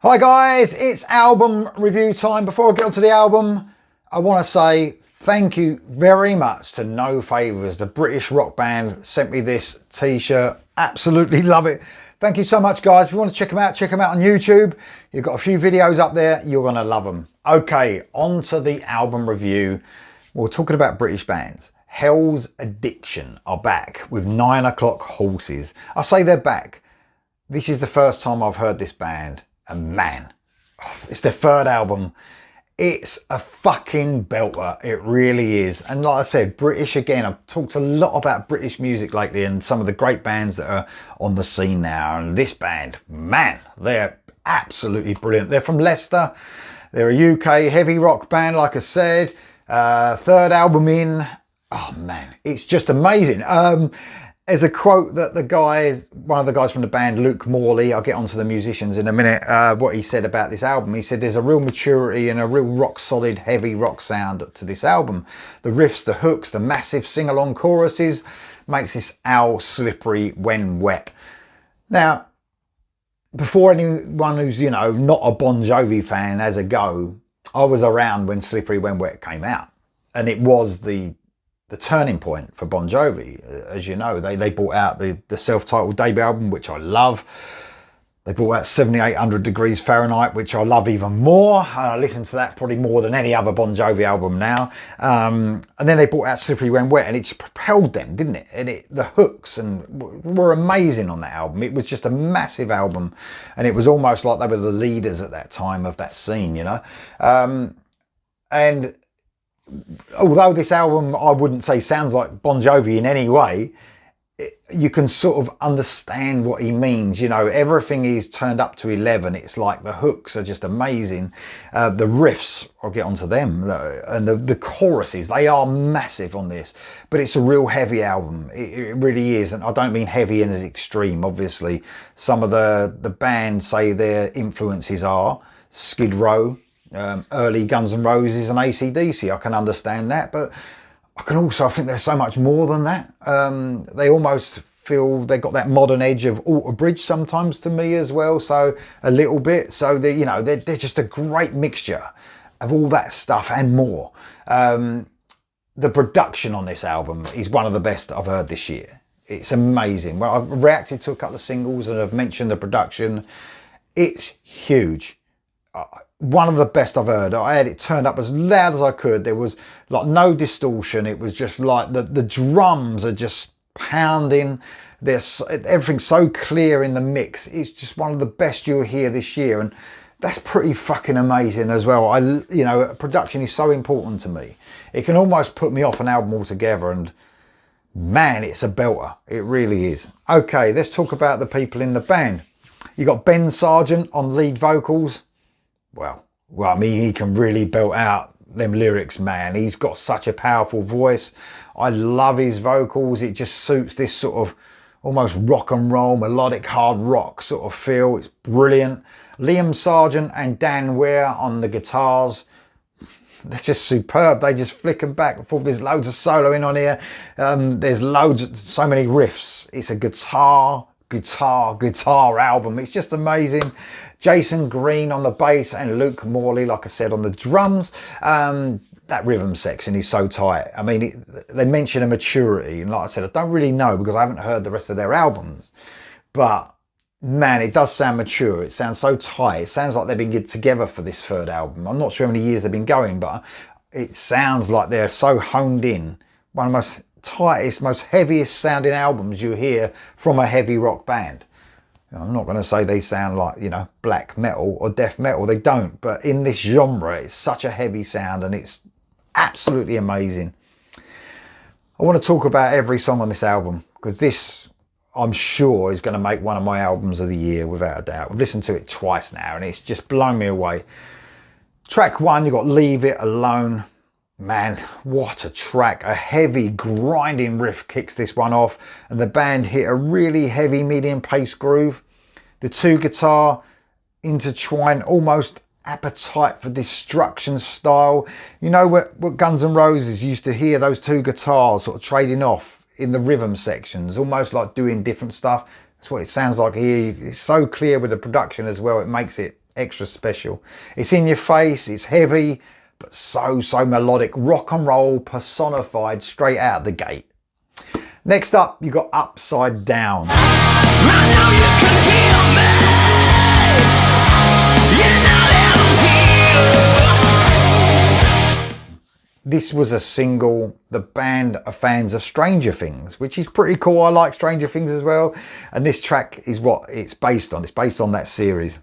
Hi guys, it's album review time. Before I get onto the album, I want to say thank you very much to No Favours, the British rock band sent me this t-shirt. Absolutely love it. Thank you so much guys. If you want to check them out on YouTube. You've got a few videos up there, you're going to love them. Okay, on to the album review. We're talking about British bands. Hell's Addiction are back with 9 O'Clock Horses. I say they're back. This is the first time I've heard this band. And man, it's their third album. It's a fucking belter. It really is. And like I said, British again. I've talked a lot about British music lately and some of the great bands that are on the scene now. And this band, man, they're absolutely brilliant. They're from Leicester. They're a UK heavy rock band, like I said. Third album in. Oh man, it's just amazing. There's a quote that one of the guys from the band, Luke Morley, I'll get onto the musicians in a minute, what he said about this album. He said there's a real maturity and a real rock solid, heavy rock sound to this album. The riffs, the hooks, the massive sing-along choruses makes this album slippery when wet. Now, before anyone who's, not a Bon Jovi fan has a go, I was around when Slippery When Wet came out. And it was the turning point for Bon Jovi. As you know, they brought out the self-titled debut album, which I love. They brought out 7800 Degrees Fahrenheit, which I love even more. I listen to that probably more than any other Bon Jovi album now. And then they brought out Slippery When Wet, and it just propelled them, didn't it? And the hooks were amazing on that album. It was just a massive album, and it was almost like they were the leaders at that time of that scene, and although this album, I wouldn't say sounds like Bon Jovi in any way, you can sort of understand what he means. Everything is turned up to 11. It's like the hooks are just amazing. The riffs, I'll get onto them, and the choruses, they are massive on this. But it's a real heavy album. It really is. And I don't mean heavy in as extreme, obviously. Some of the bands say their influences are Skid Row, early Guns N' Roses and AC/DC. I can understand that, but I think there's so much more than that. They almost feel they got that modern edge of Alter Bridge sometimes to me as well, so a little bit. So they're just a great mixture of all that stuff and more. The production on this album is one of the best I've heard this year. It's amazing. Well, I've reacted to a couple of singles and I've mentioned the production. It's huge. One of the best I've heard. I had it turned up as loud as I could. There was like no distortion. It was just like the drums are just pounding. Everything's so clear in the mix. It's just one of the best you'll hear this year, and that's pretty fucking amazing as well. Production is so important to me. It can almost put me off an album altogether, and man, it's a belter. It really is. Okay, let's talk about the people in the band. You got Ben Sargent on lead vocals. Well, I mean, he can really belt out them lyrics, man. He's got such a powerful voice. I love his vocals. It just suits this sort of almost rock and roll, melodic hard rock sort of feel. It's brilliant. Liam Sargent and Dan Weir on the guitars. They're just superb. They just flick them back and forth. There's loads of soloing on here. There's so many riffs. It's a guitar album. It's just amazing. Jason Green on the bass and Luke Morley, like I said, on the drums. That rhythm section is so tight. I mean, they mention a maturity, and like I said, I don't really know because I haven't heard the rest of their albums, but man, it does sound mature. It sounds so tight. It sounds like they've been together for this third album. I'm not sure how many years they've been going, but it sounds like they're so honed in. One of the most tightest, most heaviest sounding albums you hear from a heavy rock band. I'm not going to say they sound like, black metal or death metal. They don't. But in this genre, it's such a heavy sound and it's absolutely amazing. I want to talk about every song on this album because this, I'm sure, is going to make one of my albums of the year without a doubt. I've listened to it twice now and it's just blown me away. Track 1, you've got Leave It Alone. Man, what a track. A heavy grinding riff kicks this one off and the band hit a really heavy medium pace groove. The two guitar intertwine, almost Appetite for Destruction style. What Guns N' Roses used to hear those two guitars sort of trading off in the rhythm sections, almost like doing different stuff. That's what it sounds like here. It's so clear with the production as well. It makes it extra special. It's in your face, it's heavy, but so melodic. Rock and roll personified straight out the gate. Next up, you got Upside Down. I know you can heal me. You're not out here. This was a single. The band are fans of Stranger Things, which is pretty cool. I like Stranger Things as well. And this track is what it's based on. It's based on that series.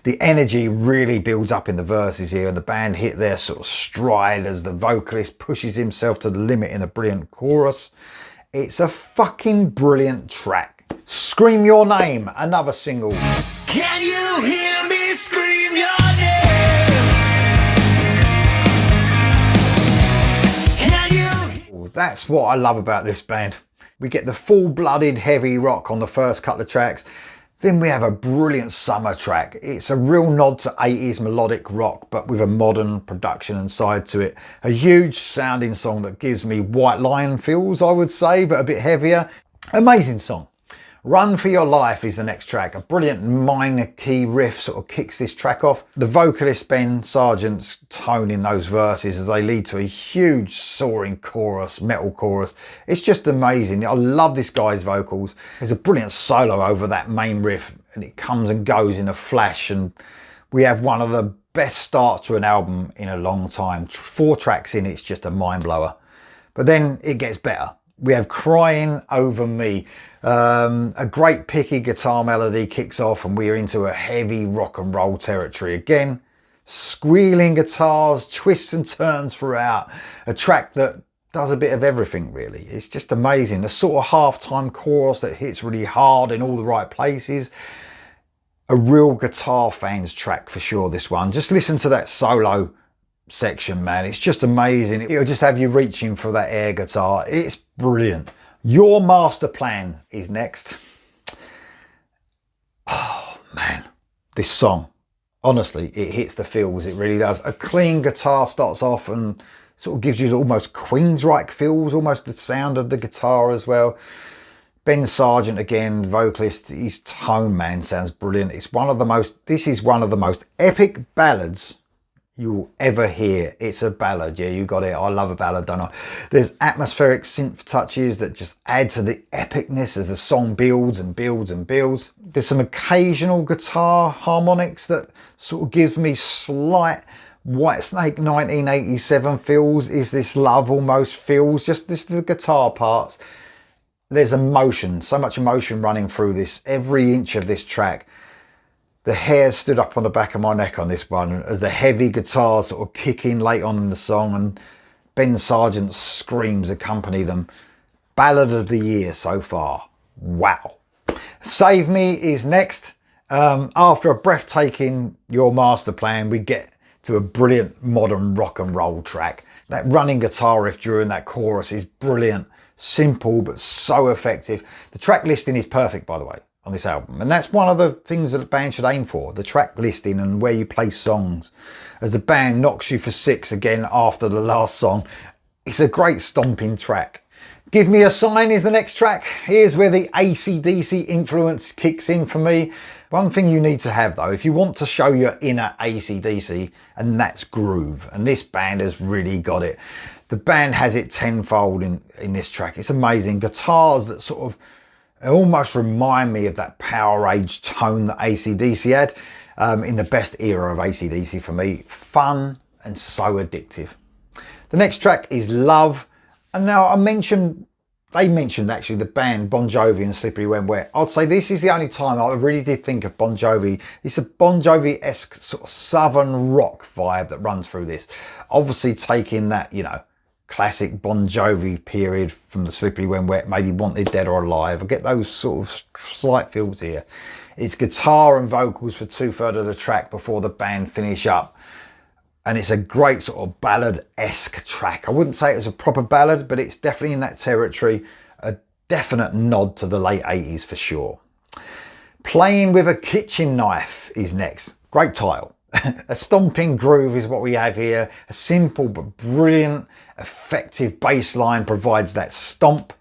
The energy really builds up in the verses here, and the band hit their sort of stride as the vocalist pushes himself to the limit in a brilliant chorus. It's a fucking brilliant track. Scream Your Name, another single. Can you hear me scream your name? Can you? That's what I love about this band. We get the full-blooded heavy rock on the first couple of tracks. Then we have a brilliant summer track. It's a real nod to 80s melodic rock, but with a modern production and side to it. A huge sounding song that gives me White Lion feels, I would say, but a bit heavier. Amazing song. Run for Your Life is the next track. A brilliant minor key riff sort of kicks this track off. The vocalist Ben Sargent's tone in those verses as they lead to a huge soaring chorus, metal chorus. It's just amazing. I love this guy's vocals. There's a brilliant solo over that main riff and it comes and goes in a flash, and we have one of the best starts to an album in a long time. 4 tracks in, it's just a mind blower. But then it gets better. We have Crying Over Me. A great picky guitar melody kicks off and we're into a heavy rock and roll territory again. Squealing guitars, twists and turns throughout. A track that does a bit of everything really. It's just amazing. The sort of halftime chorus that hits really hard in all the right places. A real guitar fans track for sure, this one. Just listen to that solo section, man. It's just amazing. It'll just have you reaching for that air guitar. It's brilliant. Your Master Plan is next. Oh man, this song, honestly, it hits the feels. It really does. A clean guitar starts off and sort of gives you almost Queensryche feels, almost the sound of the guitar as well. Ben Sargent again, vocalist, his tone, man, sounds brilliant. This is one of the most epic ballads you'll ever hear. It's a ballad. Yeah, you got it. I love a ballad, don't I? There's atmospheric synth touches that just add to the epicness as the song builds and builds and builds. There's some occasional guitar harmonics that sort of give me slight Whitesnake 1987 feels. Is This Love almost feels. Just the guitar parts. There's emotion, so much emotion running through this, every inch of this track. The hair stood up on the back of my neck on this one as the heavy guitar sort of kick in late on in the song and Ben Sargent's screams accompany them. Ballad of the year so far. Wow. Save Me is next. After a breathtaking Your Master Plan, we get to a brilliant modern rock and roll track. That running guitar riff during that chorus is brilliant. Simple, but so effective. The track listing is perfect, by the way, on this album, and that's one of the things that the band should aim for, the track listing and where you place songs. As the band knocks you for 6 again after the last song, it's a great stomping track. Give Me a Sign is the next track. Here's where the AC/DC influence kicks in for me. One thing you need to have though, if you want to show your inner AC/DC, and that's groove, and this band has really got it. The band has it tenfold in this track. It's amazing. Guitars that sort of almost remind me of that Power Age tone that AC/DC had in the best era of AC/DC for me. Fun and so addictive. The next track is Love. And now they mentioned actually the band Bon Jovi and Slippery When Wet. I'd say this is the only time I really did think of Bon Jovi. It's a Bon Jovi-esque sort of southern rock vibe that runs through this. Obviously taking that, you know, classic Bon Jovi period from the Slippery When Wet, maybe Wanted Dead or Alive. I get those sort of slight feels here. It's guitar and vocals for 2/3 of the track before the band finish up. And it's a great sort of ballad-esque track. I wouldn't say it was a proper ballad, but it's definitely in that territory. A definite nod to the late 80s for sure. Playing with a Kitchen Knife is next. Great title. A stomping groove is what we have here. A simple but brilliant, effective bass line provides that stomp.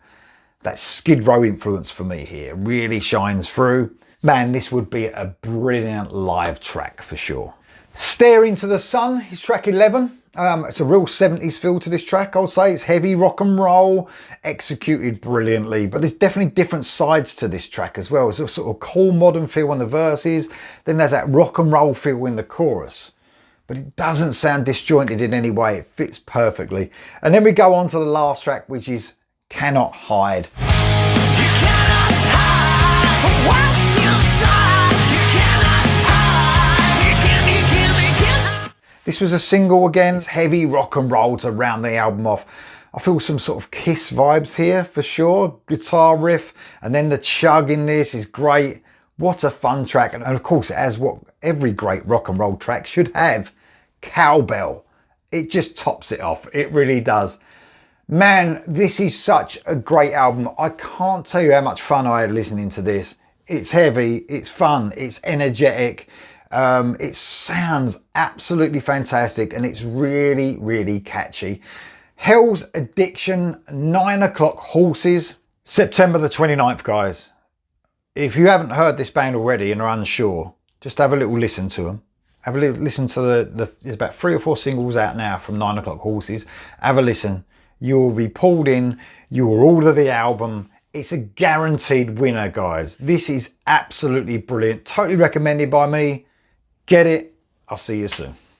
That Skid Row influence for me here really shines through. Man, this would be a brilliant live track for sure. Stare Into the Sun is track 11. It's a real 70s feel to this track, I would say. It's heavy rock and roll, executed brilliantly, but there's definitely different sides to this track as well. There's a sort of cool modern feel in the verses, then there's that rock and roll feel in the chorus. But it doesn't sound disjointed in any way, it fits perfectly. And then we go on to the last track, which is Cannot Hide. You cannot hide from what's inside. You cannot hide. You cannot. This was a single again, it's heavy rock and roll to round the album off. I feel some sort of Kiss vibes here for sure. Guitar riff and then the chug in this is great. What a fun track. And of course it has what every great rock and roll track should have, cowbell. It just tops it off, it really does. Man, this is such a great album. I can't tell you how much fun I had listening to this. It's heavy, it's fun, it's energetic. It sounds absolutely fantastic and it's really, really catchy. Hell's Addiction, 9 O'Clock Horses, September the 29th, guys. If you haven't heard this band already and are unsure, just have a little listen to them. Have a little listen to there's about 3 or 4 singles out now from 9 O'Clock Horses. Have a listen. You will be pulled in. You will order the album. It's a guaranteed winner, guys. This is absolutely brilliant. Totally recommended by me. Get it. I'll see you soon.